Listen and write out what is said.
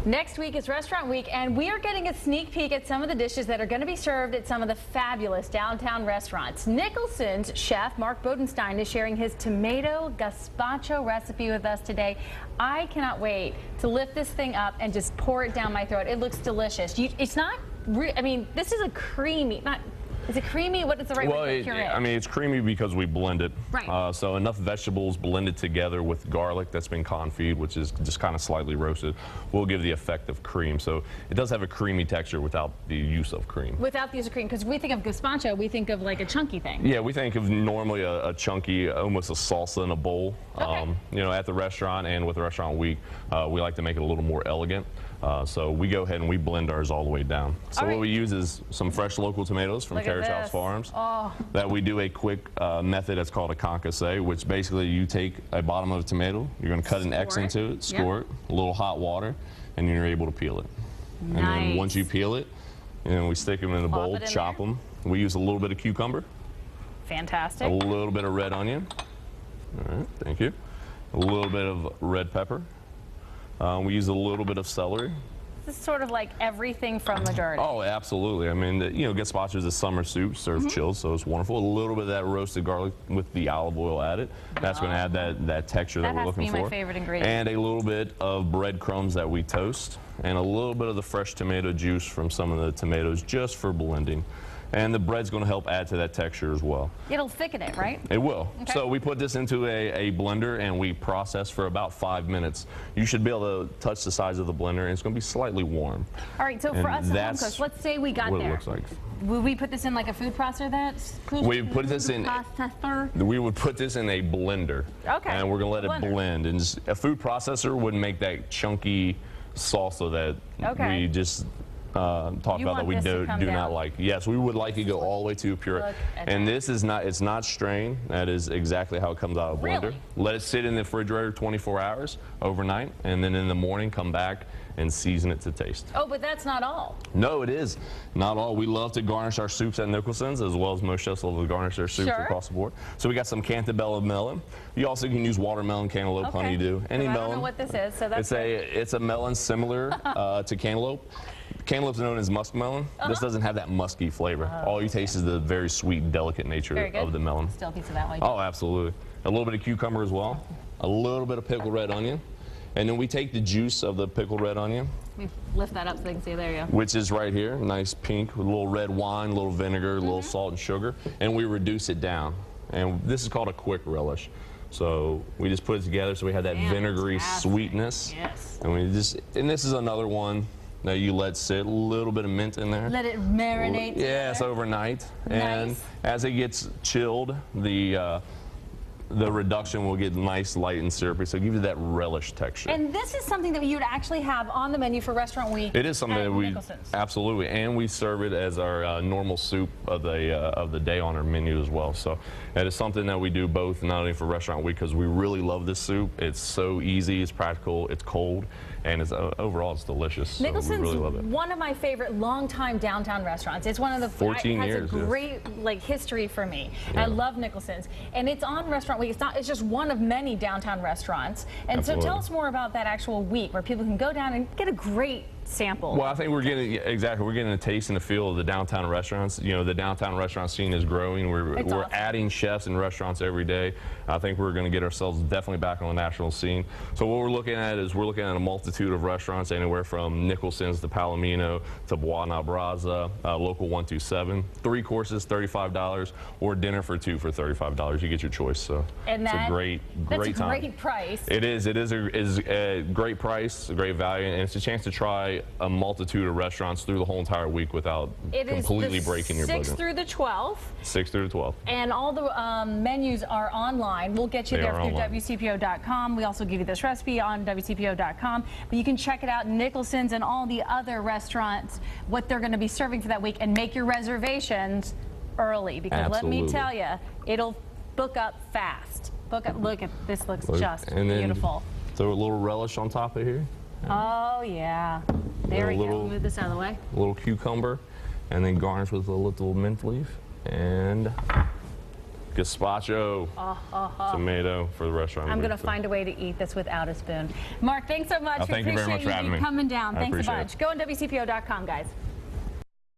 Next week is Restaurant Week, and we are getting a sneak peek at some of the dishes that are going to be served at some of the fabulous downtown restaurants. Nicholson's chef, Mark Bodenstein, is sharing his tomato gazpacho recipe with us today. I cannot wait to lift this thing up and just pour it down my throat. It looks delicious. It's not, I mean, this is a creamy, is it creamy? What is the right way to cure it? I mean, it's creamy because we blend it. Right. So enough vegetables blended together with garlic that's been confit, which is just kind of slightly roasted, will give the effect of cream. So it does have a creamy texture without the use of cream. Without the use of cream, because we think of gazpacho, we think of like a chunky thing. Yeah, we think of normally a chunky, almost a salsa in a bowl. Okay. You know, at the restaurant and with the Restaurant Week, we like to make it a little more elegant. So we go ahead and we blend ours all the way down. So what we use is some fresh local tomatoes from Terrace House Farms. Oh. That we do a quick method that's called a concasse, which basically you take a bottom of a tomato, you're going to cut an X into it, score it, a little hot water, and you're able to peel it. Nice. And then once you peel it, we stick them in a bowl, chop them. We use a little bit of cucumber. Fantastic. A little bit of red onion. All right, thank you. A little bit of red pepper. We use a little bit of celery. This is sort of like everything from the garden. Oh, absolutely. I mean, you know, gazpacho is a summer soup served chilled, so it's wonderful. A little bit of that roasted garlic with the olive oil added. That's going to add that texture that we're looking for. That has to be my favorite ingredient. And a little bit of breadcrumbs that we toast, and a little bit of the fresh tomato juice from some of the tomatoes just for blending. And the bread's going to help add to that texture as well. It'll thicken it, right? It will. Okay. So we put this into a blender and we process for about 5 minutes. You should be able to touch the sides of the blender, and it's going to be slightly warm. All right, so for us home cooks, let's say we got there. What it looks like. Would we put this in like a food processor? We put this in. We would put this in a blender. Okay. And we're going to let it blend. And a food processor wouldn't make that chunky salsa that we just talk about that we do not like. Yes, we would like it to go all the way to a puree. And this is not, it's not strained. That is exactly how it comes out of a blender. Really? Let it sit in the refrigerator 24 hours overnight, and then in the morning come back and season it to taste. Oh, but that's not all. No, it is not all. We love to garnish our soups at Nicholson's, as well as most chefs love to garnish their soups across the board. So we got some cantabella melon. You also can use watermelon, cantaloupe, honeydew, any melon. I don't know what this is, so that's it's a melon similar to cantaloupe. Cantaloupe is known as muskmelon. This doesn't have that musky flavor. All you taste is the very sweet, delicate nature of the melon. Still a piece of that one. Oh, absolutely. A little bit of cucumber as well. A little bit of pickled red onion. And then we take the juice of the pickled red onion. We lift that up so they can see. There you go. Which is right here, nice pink, with a little red wine, a little vinegar, a little salt and sugar. And we reduce it down. And this is called a quick relish. So we just put it together so we have that vinegary sweetness. Yes. And this is another one that you let sit, a little bit of mint in there. Let it marinate. Yes, overnight. And as it gets chilled, the reduction will get nice, light, and syrupy, so give you that relish texture. And this is something that you would actually have on the menu for Restaurant Week. It is something that we absolutely, and we serve it as our normal soup of the day on our menu as well. So it is something that we do both, not only for Restaurant Week, because we really love this soup. It's so easy, it's practical, it's cold, and it's overall it's delicious. Nicholson's so we really love it. One of my favorite longtime downtown restaurants. It's one of the 14 years. It has a great history for me. Yeah. I love Nicholson's, and it's on Restaurant Week. It's just one of many downtown restaurants. And so tell us more about that actual week where people can go down and get a great sample. Well, I think we're getting a taste and a feel of the downtown restaurants. You know, the downtown restaurant scene is growing. We're adding chefs and restaurants every day. I think we're going to get ourselves definitely back on the national scene. So what we're looking at is a multitude of restaurants, anywhere from Nicholson's to Palomino to Buona Brasa, Local 127. 3 courses, $35, or dinner for 2 for $35. You get your choice. So and it's a great time. That's a great price. It is. It is a great price, a great value, and it's a chance to try a multitude of restaurants through the whole entire week without completely breaking your budget. 6th through the 12th. 6th through the 12th. And all the menus are online. We'll get you there through WCPO.com. We also give you this recipe on WCPO.com. But you can check it out, Nicholson's and all the other restaurants, what they're going to be serving for that week, and make your reservations early. Because let me tell you, it'll book up fast. Book up. Look at this. Looks just beautiful. Throw a little relish on top of here. Oh, yeah. There we go. Move this out of the way. A little cucumber, and then garnish with a little mint leaf. And gazpacho tomato for the restaurant. I'm going to find a way to eat this without a spoon. Mark, thanks so much. Thank you very much for having me. Coming down. Thanks a appreciate bunch. it. Go on WCPO.com, guys.